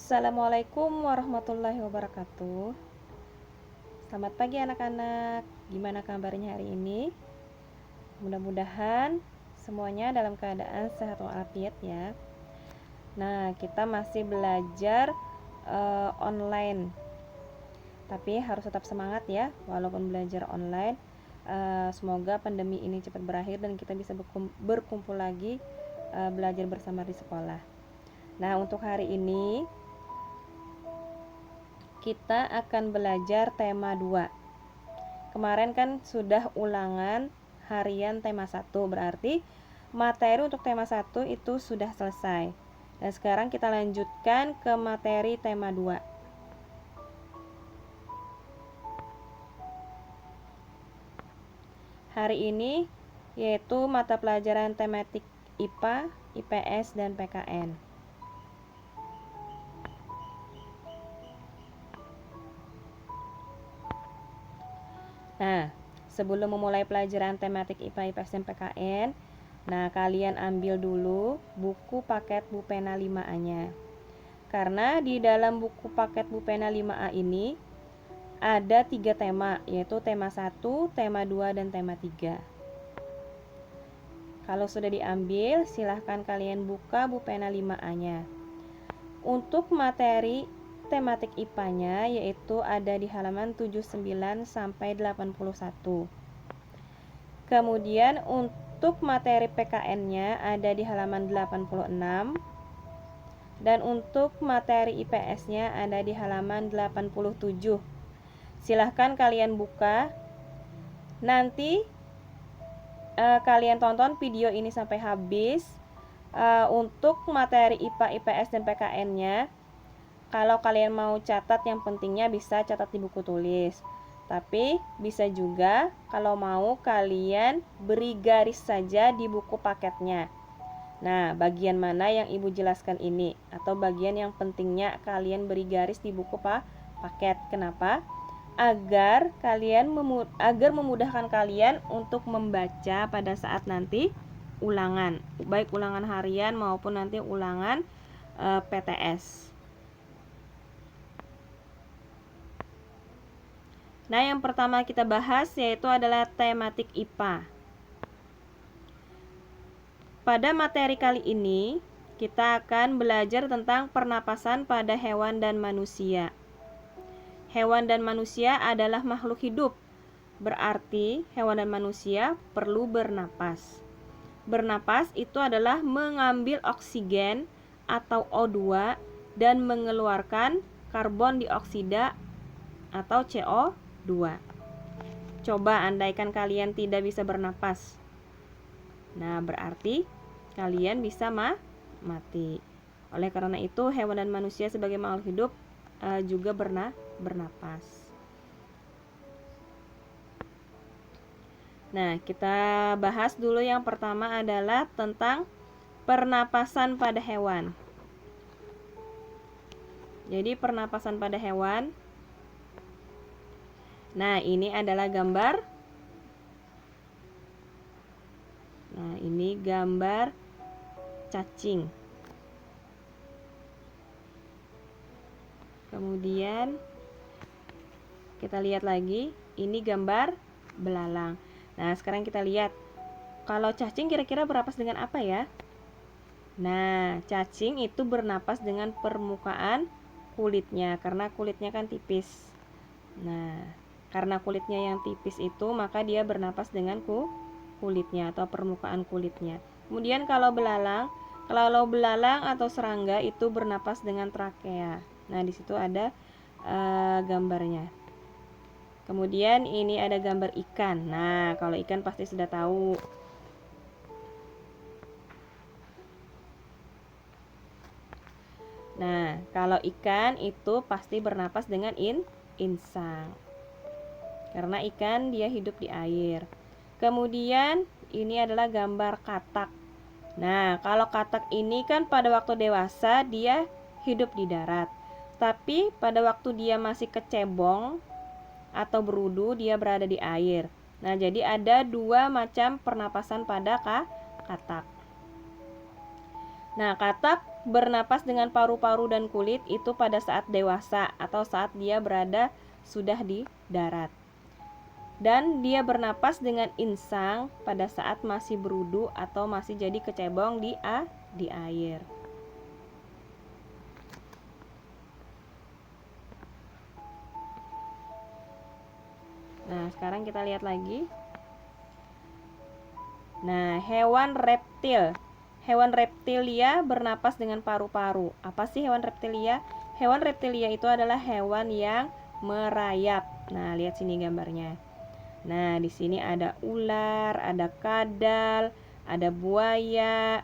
Assalamualaikum warahmatullahi wabarakatuh. Selamat pagi anak-anak. Gimana kabarnya hari ini? Mudah-mudahan semuanya dalam keadaan sehat walafiat ya. Nah, kita masih belajar online. Tapi harus tetap semangat ya walaupun belajar online. Semoga pandemi ini cepat berakhir dan kita bisa berkumpul lagi belajar bersama di sekolah. Nah, untuk hari ini kita akan belajar tema 2. Kemarin kan sudah ulangan harian tema 1, berarti materi untuk tema 1 itu sudah selesai. Dan sekarang kita lanjutkan ke materi tema 2. Hari ini yaitu mata pelajaran tematik IPA, IPS, dan PKN. Nah, sebelum memulai pelajaran tematik IPA, IPS, dan PKN, nah kalian ambil dulu buku paket Bupena 5A-nya. Karena di dalam buku paket Bupena 5A ini ada 3 tema, yaitu tema 1, tema 2, dan tema 3. Kalau sudah diambil, silahkan kalian buka Bupena 5A-nya. Untuk materi tematik IPA-nya yaitu ada di halaman 79 sampai 81. Kemudian untuk materi PKN-nya ada di halaman 86. Dan untuk materi IPS-nya ada di halaman 87. Silahkan kalian buka. Nanti kalian tonton video ini sampai habis. Untuk materi IPA, IPS, dan PKN-nya, kalau kalian mau catat, yang pentingnya bisa catat di buku tulis. Tapi bisa juga kalau mau kalian beri garis saja di buku paketnya. Nah, bagian mana yang ibu jelaskan ini? Atau bagian yang pentingnya kalian beri garis di buku paket. Kenapa? Agar memudahkan kalian untuk membaca pada saat nanti ulangan, baik ulangan harian maupun nanti ulangan PTS. Nah, yang pertama kita bahas yaitu adalah tematik IPA. Pada materi kali ini, kita akan belajar tentang pernapasan pada hewan dan manusia. Hewan dan manusia adalah makhluk hidup. Berarti hewan dan manusia perlu bernapas. Bernapas itu adalah mengambil oksigen atau O2 dan mengeluarkan karbon dioksida atau CO2. Coba andaikan kalian tidak bisa bernapas. Nah, berarti kalian bisa mati. Oleh karena itu, hewan dan manusia sebagai makhluk hidup juga bernapas. Nah, kita bahas dulu yang pertama adalah tentang pernapasan pada hewan. Jadi, pernapasan pada hewan. Nah, ini adalah gambar. Nah, ini gambar cacing. Kemudian kita lihat lagi, ini gambar belalang. Nah, sekarang kita lihat, kalau cacing kira-kira bernapas dengan apa ya? Nah, cacing itu bernapas dengan permukaan kulitnya, karena kulitnya kan tipis. Nah, karena kulitnya yang tipis itu, maka dia bernapas dengan kulitnya atau permukaan kulitnya. Kemudian kalau belalang atau serangga itu bernapas dengan trakea. Nah, di situ ada gambarnya. Kemudian ini ada gambar ikan. Nah, kalau ikan pasti sudah tahu. Nah, kalau ikan itu pasti bernapas dengan insang. Karena ikan dia hidup di air. Kemudian ini adalah gambar katak. Nah, kalau katak ini kan pada waktu dewasa dia hidup di darat. Tapi pada waktu dia masih kecebong atau berudu, dia berada di air. Nah, jadi ada 2 macam pernapasan pada katak. Nah, katak bernapas dengan paru-paru dan kulit itu pada saat dewasa atau saat dia berada sudah di darat. Dan dia bernapas dengan insang pada saat masih berudu atau masih jadi kecebong di air. Nah, sekarang kita lihat lagi. Nah, hewan reptil. Hewan reptilia bernapas dengan paru-paru. Apa sih hewan reptilia? Hewan reptilia itu adalah hewan yang merayap. Nah, lihat sini gambarnya. Nah, di sini ada ular, ada kadal, ada buaya,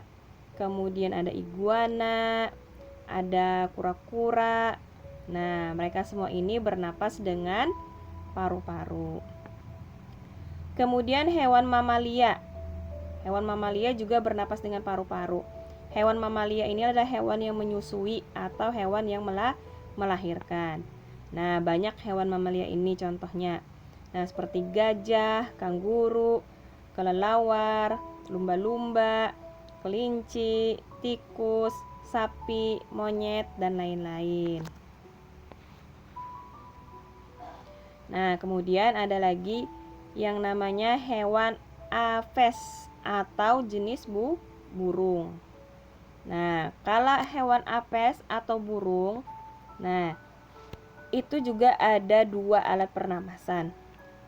kemudian ada iguana, ada kura-kura. Nah, mereka semua ini bernapas dengan paru-paru. Kemudian hewan mamalia. Hewan mamalia juga bernapas dengan paru-paru. Hewan mamalia ini adalah hewan yang menyusui atau hewan yang melahirkan. Nah, banyak hewan mamalia ini contohnya. Nah, seperti gajah, kanguru, kelelawar, lumba-lumba, kelinci, tikus, sapi, monyet, dan lain-lain. Nah, kemudian ada lagi yang namanya hewan aves atau jenis burung. Nah, kalau hewan aves atau burung, nah itu juga ada 2 alat pernapasan.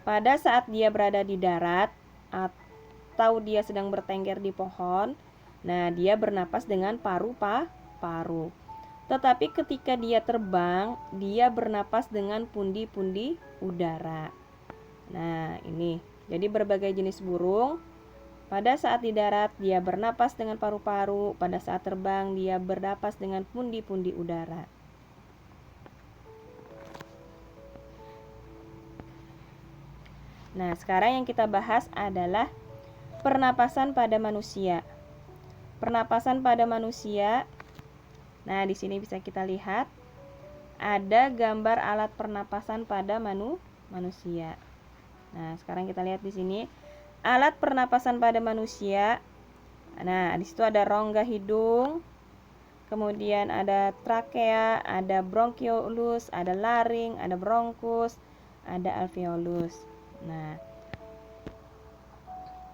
Pada saat dia berada di darat atau dia sedang bertengger di pohon, nah dia bernapas dengan paru-paru. Tetapi ketika dia terbang, dia bernapas dengan pundi-pundi udara. Nah, ini. Jadi berbagai jenis burung pada saat di darat dia bernapas dengan paru-paru, pada saat terbang dia bernapas dengan pundi-pundi udara. Nah, sekarang yang kita bahas adalah pernapasan pada manusia. Pernapasan pada manusia. Nah, di sini bisa kita lihat ada gambar alat pernapasan pada manusia. Nah, sekarang kita lihat di sini alat pernapasan pada manusia. Nah, di situ ada rongga hidung, kemudian ada trakea, ada bronkiolus, ada laring, ada bronkus, ada alveolus.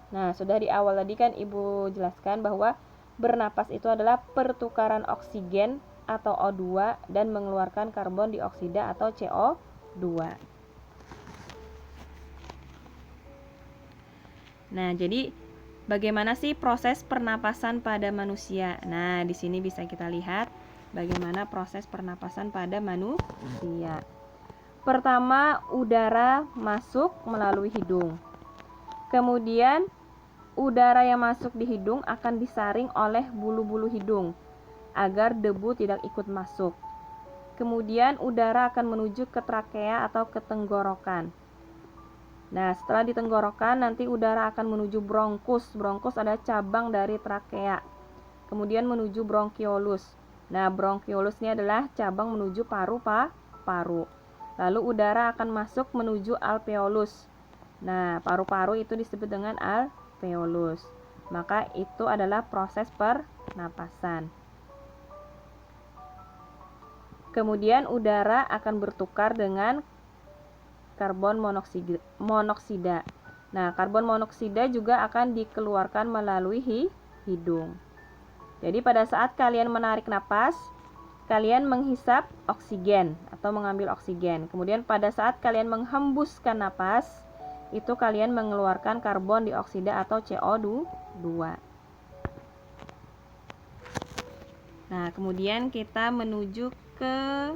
Nah, sudah di awal tadi kan Ibu jelaskan bahwa bernapas itu adalah pertukaran oksigen atau O2 dan mengeluarkan karbon dioksida atau CO2. Nah, jadi bagaimana sih proses pernapasan pada manusia? Nah, di sini bisa kita lihat bagaimana proses pernapasan pada manusia. Pertama, udara masuk melalui hidung. Kemudian, udara yang masuk di hidung akan disaring oleh bulu-bulu hidung agar debu tidak ikut masuk. Kemudian, udara akan menuju ke trakea atau ke tenggorokan. Nah, setelah di tenggorokan nanti udara akan menuju bronkus. Bronkus adalah cabang dari trakea. Kemudian menuju bronkiolus. Nah, bronkiolus ini adalah cabang menuju paru-paru. Lalu udara akan masuk menuju alveolus. Nah, paru-paru itu disebut dengan alveolus. Maka itu adalah proses pernapasan. Kemudian udara akan bertukar dengan karbon monoksida. Nah, karbon monoksida juga akan dikeluarkan melalui hidung. Jadi pada saat kalian menarik napas, kalian menghisap oksigen atau mengambil oksigen. Kemudian pada saat kalian menghembuskan napas, itu kalian mengeluarkan karbon dioksida atau CO2. Nah, kemudian kita menuju ke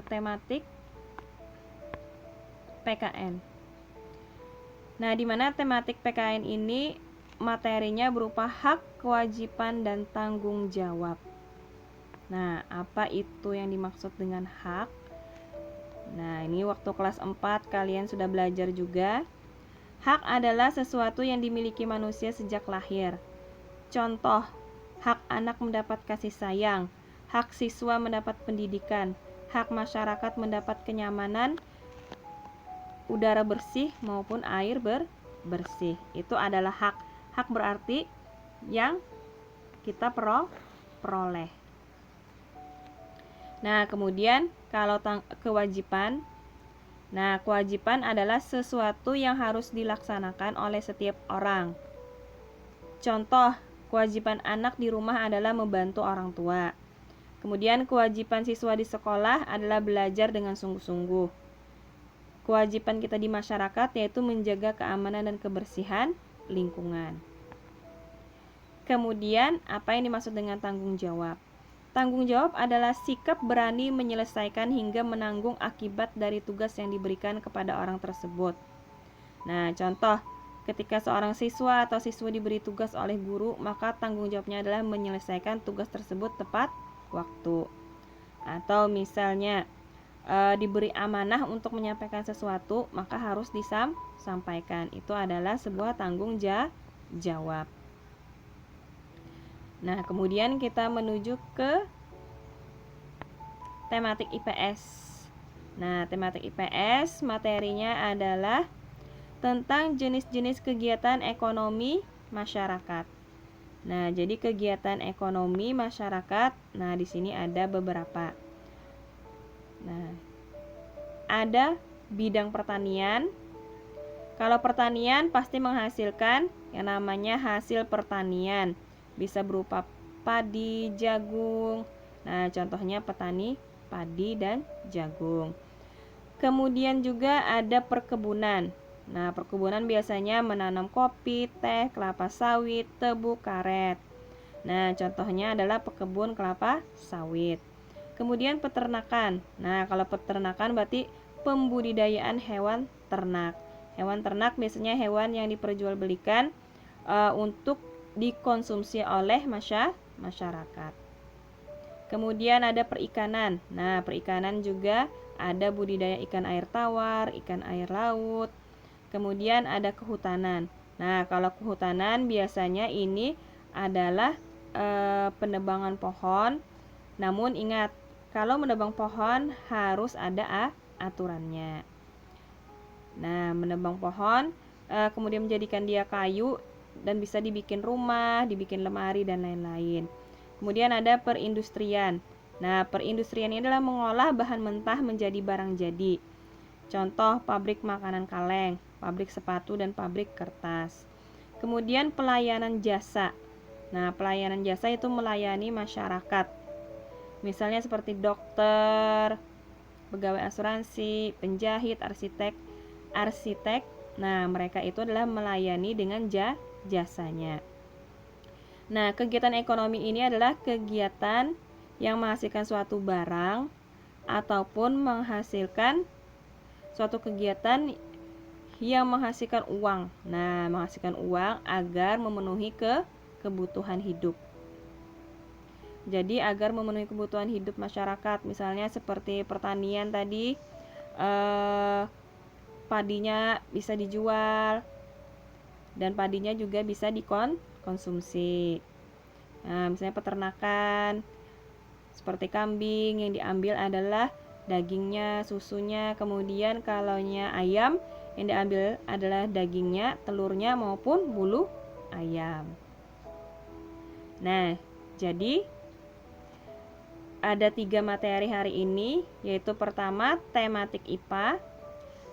tematik PKN. Nah, di mana tematik PKN ini materinya berupa hak, kewajiban, dan tanggung jawab. Nah, apa itu yang dimaksud dengan hak? Nah, ini waktu kelas 4 kalian sudah belajar juga. Hak adalah sesuatu yang dimiliki manusia sejak lahir. Contoh, hak anak mendapat kasih sayang, hak siswa mendapat pendidikan, hak masyarakat mendapat kenyamanan, udara bersih maupun air bersih. Itu adalah hak. Hak berarti yang kita peroleh. Nah, kemudian kalau kewajiban. Nah, kewajiban adalah sesuatu yang harus dilaksanakan oleh setiap orang. Contoh, kewajiban anak di rumah adalah membantu orang tua. Kemudian kewajiban siswa di sekolah adalah belajar dengan sungguh-sungguh. Kewajiban kita di masyarakat yaitu menjaga keamanan dan kebersihan lingkungan. Kemudian, apa yang dimaksud dengan tanggung jawab? Tanggung jawab adalah sikap berani menyelesaikan hingga menanggung akibat dari tugas yang diberikan kepada orang tersebut. Nah, contoh, ketika seorang siswa atau siswa diberi tugas oleh guru, maka tanggung jawabnya adalah menyelesaikan tugas tersebut tepat waktu. Atau misalnya diberi amanah untuk menyampaikan sesuatu, maka harus disampaikan. Itu adalah sebuah tanggung jawab. Nah, kemudian kita menuju ke tematik IPS. Nah, tematik IPS materinya adalah tentang jenis-jenis kegiatan ekonomi masyarakat. Nah, jadi kegiatan ekonomi masyarakat, nah di sini ada beberapa. Nah, ada bidang pertanian. Kalau pertanian pasti menghasilkan yang namanya hasil pertanian. Bisa berupa padi, jagung. Nah, contohnya petani padi dan jagung. Kemudian juga ada perkebunan. Nah, perkebunan biasanya menanam kopi, teh, kelapa sawit, tebu, karet. Nah, contohnya adalah pekebun kelapa sawit. Kemudian peternakan. Nah, kalau peternakan berarti pembudidayaan hewan ternak. Hewan ternak biasanya hewan yang diperjualbelikan untuk dikonsumsi oleh masyarakat. Kemudian ada perikanan. Nah, perikanan juga ada budidaya ikan air tawar, ikan air laut. Kemudian ada kehutanan. Nah, kalau kehutanan biasanya ini adalah penebangan pohon. Namun ingat, kalau menebang pohon harus ada aturannya. Nah, menebang pohon kemudian menjadikan dia kayu dan bisa dibikin rumah, dibikin lemari dan lain-lain. Kemudian ada perindustrian. Nah, perindustrian ini adalah mengolah bahan mentah menjadi barang jadi. Contoh pabrik makanan kaleng, pabrik sepatu dan pabrik kertas. Kemudian pelayanan jasa. Nah, pelayanan jasa itu melayani masyarakat. Misalnya seperti dokter, pegawai asuransi, penjahit, arsitek. Nah, mereka itu adalah melayani dengan jasanya. Nah, kegiatan ekonomi ini adalah kegiatan yang menghasilkan suatu barang ataupun menghasilkan suatu kegiatan yang menghasilkan uang. Nah, menghasilkan uang agar memenuhi kebutuhan hidup. Jadi agar memenuhi kebutuhan hidup masyarakat, misalnya seperti pertanian tadi, padinya bisa dijual dan padinya juga bisa dikonsumsi. Nah, misalnya peternakan seperti kambing, yang diambil adalah dagingnya, susunya. Kemudian kalaunya ayam, yang diambil adalah dagingnya, telurnya maupun bulu ayam. Nah, jadi ada 3 materi hari ini, yaitu pertama tematik IPA,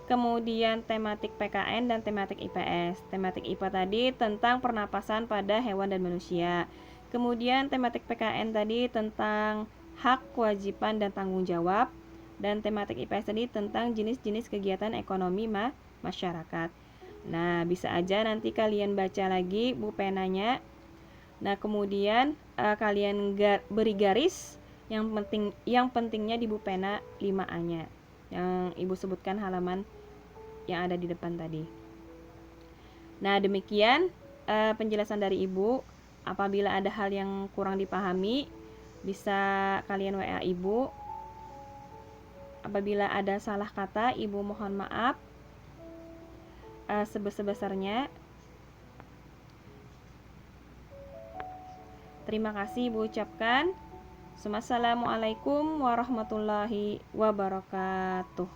kemudian tematik PKN dan tematik IPS. Tematik IPA tadi tentang pernapasan pada hewan dan manusia. Kemudian tematik PKN tadi tentang hak, kewajiban dan tanggung jawab. Dan tematik IPS tadi tentang jenis-jenis kegiatan ekonomi masyarakat. Nah, bisa aja nanti kalian baca lagi bu penanya. Nah, kemudian kalian beri garis yang pentingnya di bu pena 5A-nya. Yang Ibu sebutkan halaman yang ada di depan tadi. Nah, demikian penjelasan dari Ibu. Apabila ada hal yang kurang dipahami, bisa kalian WA Ibu. Apabila ada salah kata, Ibu mohon maaf sebesar-besarnya. Terima kasih Ibu ucapkan. Assalamualaikum warahmatullahi wabarakatuh.